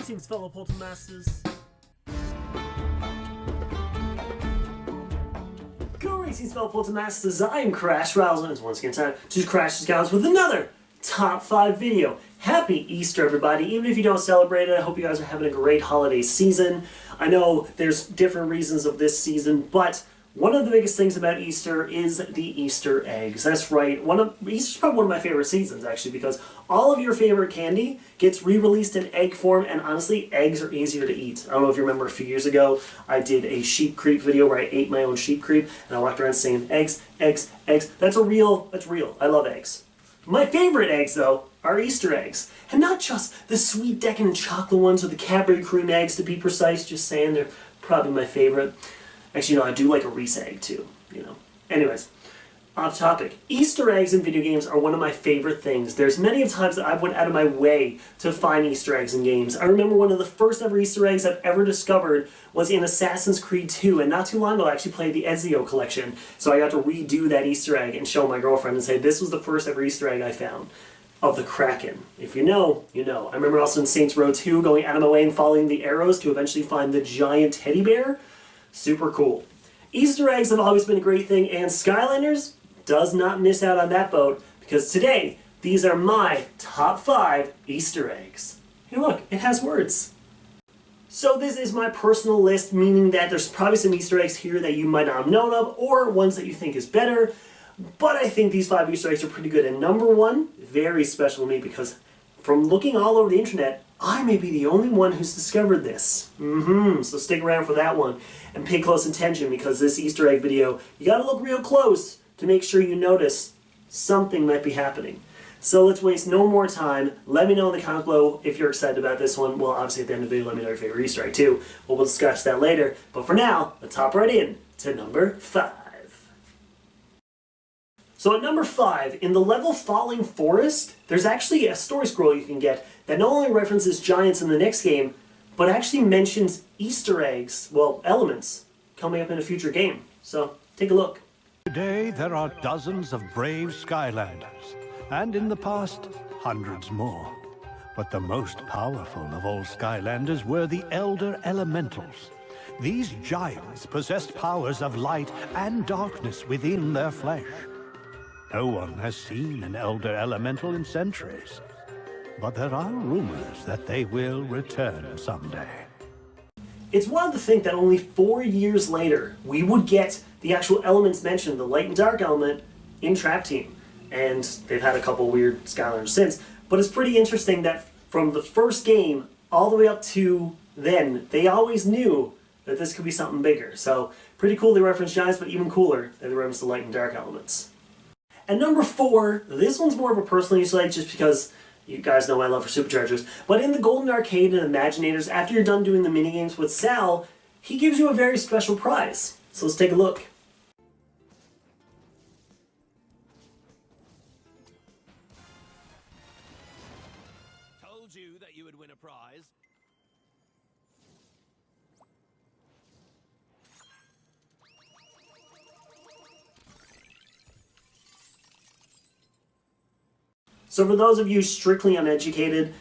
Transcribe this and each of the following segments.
Greetings, fellow Poltermasters. Greetings, fellow Poltermasters. I am Crash Rowsell, and it's once again time to Crash Scouts with another Top 5 video. Happy Easter, everybody. Even if you don't celebrate it, I hope you guys are having a great holiday season. I know there's different reasons of this season, but one of the biggest things about Easter is the Easter eggs. That's right. Easter's probably one of my favorite seasons, actually, because all of your favorite candy gets re-released in egg form, and honestly, eggs are easier to eat. I don't know if you remember a few years ago, I did a sheep creep video where I ate my own sheep creep, and I walked around saying, eggs, eggs, eggs. That's real. I love eggs. My favorite eggs, though, are Easter eggs. And not just the sweet decadent chocolate ones or the Cadbury cream eggs, to be precise. Just saying, they're probably my favorite. Actually, no, I do like a Reese egg, too, you know. Anyways, off topic. Easter eggs in video games are one of my favorite things. There's many times that I went out of my way to find Easter eggs in games. I remember one of the first ever Easter eggs I've ever discovered was in Assassin's Creed 2, and not too long ago I actually played the Ezio collection, so I got to redo that Easter egg and show my girlfriend and say, this was the first ever Easter egg I found of the Kraken. If you know, you know. I remember also in Saints Row 2 going out of my way and following the arrows to eventually find the giant teddy bear. Super cool. Easter eggs have always been a great thing, and Skylanders does not miss out on that boat, because today, these are my top 5 Easter eggs. Hey look, it has words. So this is my personal list, meaning that there's probably some Easter eggs here that you might not have known of, or ones that you think is better, but I think these 5 Easter eggs are pretty good. And number 1, very special to me, because from looking all over the internet, I may be the only one who's discovered this. So stick around for that one and pay close attention, because this Easter egg video, you gotta look real close to make sure you notice something might be happening. So let's waste no more time. Let me know in the comments below if you're excited about this one. Well, obviously at the end of the video, let me know your favorite Easter egg too. But we'll discuss that later. But for now, let's hop right in to number 5. So at number 5, in the level Falling Forest, there's actually a story scroll you can get that not only references giants in the next game, but actually mentions Easter eggs, well, elements, coming up in a future game. So take a look. Today there are dozens of brave Skylanders, and in the past, hundreds more. But the most powerful of all Skylanders were the Elder Elementals. These giants possessed powers of light and darkness within their flesh. No one has seen an Elder Elemental in centuries, but there are rumors that they will return someday. It's wild to think that only 4 years later, we would get the actual elements mentioned, the light and dark element, in Trap Team. And they've had a couple weird Skylanders since, but it's pretty interesting that from the first game all the way up to then, they always knew that this could be something bigger. So pretty cool they reference giants, but even cooler that they reference the light and dark elements. And number 4, this one's more of a personal Easter egg just because you guys know my love for Superchargers. But in the Golden Arcade and Imaginators, after you're done doing the minigames with Sal, he gives you a very special prize. So let's take a look. Told you that you would win a prize. So for those of you strictly uneducated,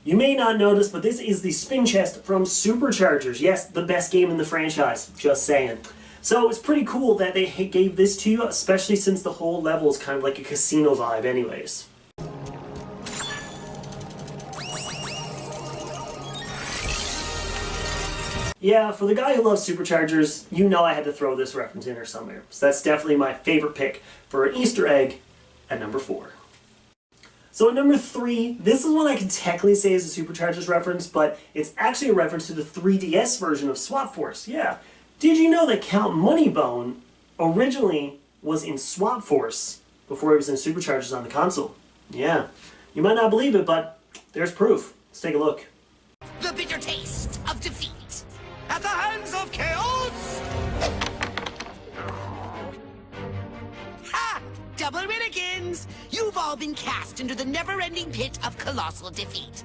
you may not notice, but this is the spin chest from Superchargers. Yes, the best game in the franchise, just saying. So it's pretty cool that they gave this to you, especially since the whole level is kind of like a casino vibe anyways. Yeah, for the guy who loves Superchargers, you know I had to throw this reference in here somewhere. So that's definitely my favorite pick for an Easter egg at number 4. So at number 3, this is one I can technically say is a Superchargers reference, but it's actually a reference to the 3DS version of Swap Force. Yeah. Did you know that Count Moneybone originally was in Swap Force before it was in Superchargers on the console? Yeah. You might not believe it, but there's proof. Let's take a look. The bitter taste of defeat at the hands of chaos! Ha! Double Renegans! You've all been cast into the never-ending pit of colossal defeat.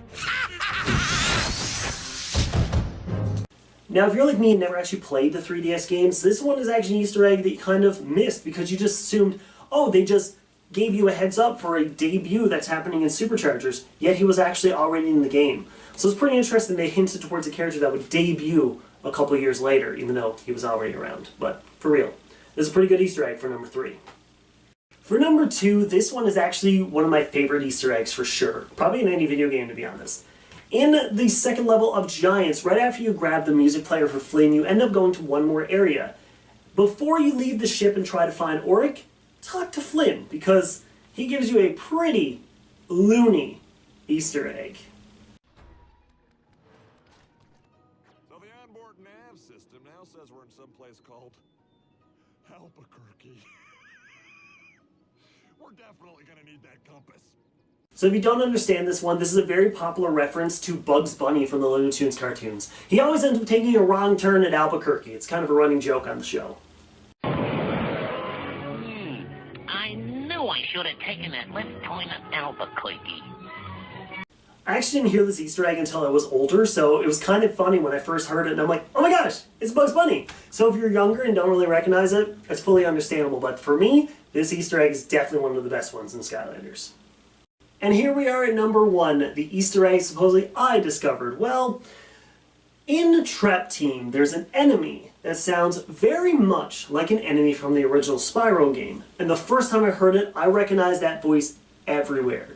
Now, if you're like me and never actually played the 3DS games, this one is actually an Easter egg that you kind of missed because you just assumed, oh, they just gave you a heads up for a debut that's happening in Superchargers, yet he was actually already in the game. So it's pretty interesting they hinted towards a character that would debut a couple years later, even though he was already around. But for real, this is a pretty good Easter egg for number 3. For number 2, this one is actually one of my favorite Easter eggs for sure. Probably in any video game, to be honest. In the second level of Giants, right after you grab the music player for Flynn, you end up going to one more area. Before you leave the ship and try to find Auric, talk to Flynn, because he gives you a pretty loony Easter egg. So the onboard nav system now says we're in some place called Albuquerque. We're definitely gonna need that compass. So if you don't understand this one, this is a very popular reference to Bugs Bunny from the Looney Tunes cartoons. He always ends up taking a wrong turn at Albuquerque. It's kind of a running joke on the show. I knew I should have taken that left turn at Albuquerque. I actually didn't hear this Easter egg until I was older, so it was kind of funny when I first heard it, and I'm like, oh my gosh, it's Bugs Bunny! So if you're younger and don't really recognize it, it's fully understandable, but for me, this Easter egg is definitely one of the best ones in Skylanders. And here we are at number 1, the Easter egg supposedly I discovered. Well, in Trap Team, there's an enemy that sounds very much like an enemy from the original Spyro game. And the first time I heard it, I recognized that voice everywhere.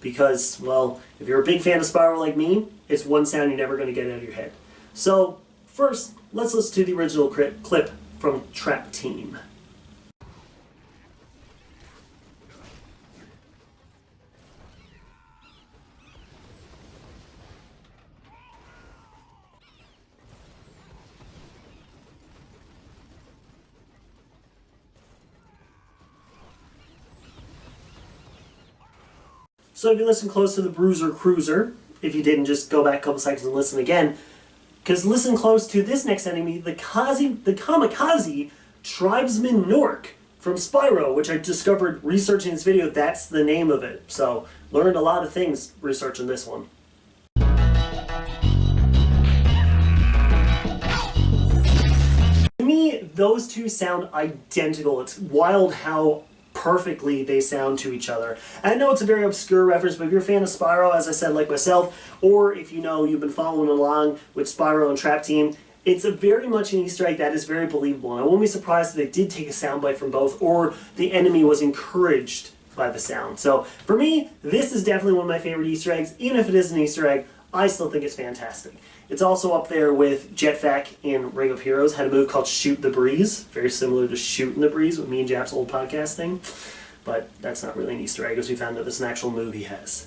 Because, well, if you're a big fan of Spyro like me, it's one sound you're never going to get out of your head. So, first, let's listen to the original clip from Trap Team. So if you listen close to the Bruiser Cruiser, if you didn't, just go back a couple seconds and listen again, because listen close to this next enemy, the Kamikaze Tribesman Nork from Spyro, which I discovered researching this video. That's the name of it. So learned a lot of things researching this one. To me, those two sound identical. It's wild how perfectly they sound to each other. And I know it's a very obscure reference, but if you're a fan of Spyro, as I said, like myself, or if you know you've been following along with Spyro and Trap Team, it's a very much an Easter egg that is very believable. And I won't be surprised if they did take a soundbite from both, or the enemy was encouraged by the sound. So for me, this is definitely one of my favorite Easter eggs. Even if it is an Easter egg, I still think it's fantastic. It's also up there with Jetvac in Ring of Heroes, had a move called Shoot the Breeze, very similar to Shootin' the Breeze with me and Jap's old podcast thing. But that's not really an Easter egg, as we found out this is an actual move he has.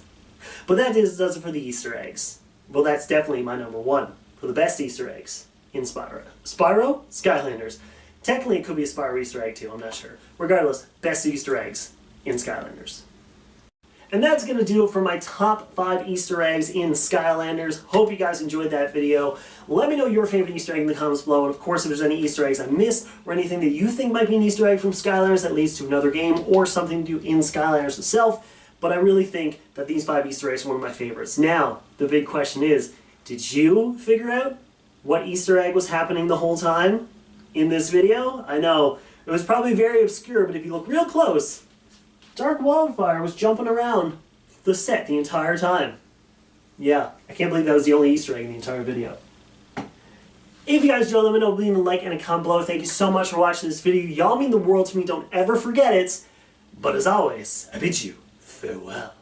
But that does it for the Easter eggs. Well, that's definitely my number 1 for the best Easter eggs in Spyro. Spyro? Skylanders. Technically, it could be a Spyro Easter egg too, I'm not sure. Regardless, best Easter eggs in Skylanders. And that's going to do it for my top 5 Easter eggs in Skylanders. Hope you guys enjoyed that video. Let me know your favorite Easter egg in the comments below. And of course, if there's any Easter eggs I missed or anything that you think might be an Easter egg from Skylanders that leads to another game or something to do in Skylanders itself. But I really think that these 5 Easter eggs are one of my favorites. Now, the big question is, did you figure out what Easter egg was happening the whole time in this video? I know, it was probably very obscure, but if you look real close, Dark Wildfire was jumping around the set the entire time. Yeah, I can't believe that was the only Easter egg in the entire video. If you guys enjoyed, let me know, leave a like and a comment below. Thank you so much for watching this video. Y'all mean the world to me, don't ever forget it. But as always, I bid you farewell.